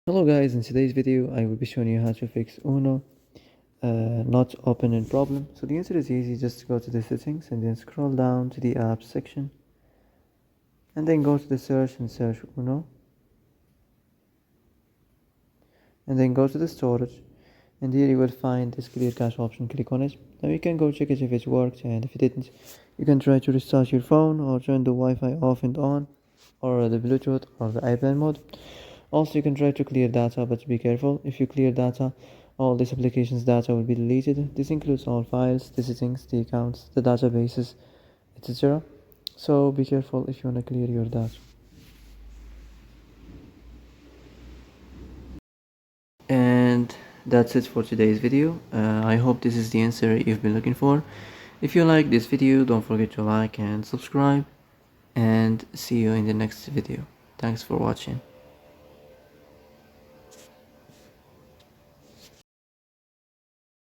Hello guys, in today's video I will be showing you how to fix Uno not opening problem. So the answer is easy, just go to the settings and then scroll down to the apps section and then go to the search and search Uno and then go to the storage and here you will find this clear cache option. Click on it. Now you can go check it if it worked, and if it didn't you can try to restart your phone or turn the Wi-Fi off and on, or the Bluetooth or the airplane mode. Also, you can try to clear data, but be careful. If you clear data, all this application's data will be deleted. This includes all files, the settings, the accounts, the databases, etc. So be careful if you want to clear your data. And that's it for today's video. I hope this is the answer you've been looking for. If you like this video, don't forget to like and subscribe, and see you in the next video. Thanks for watching.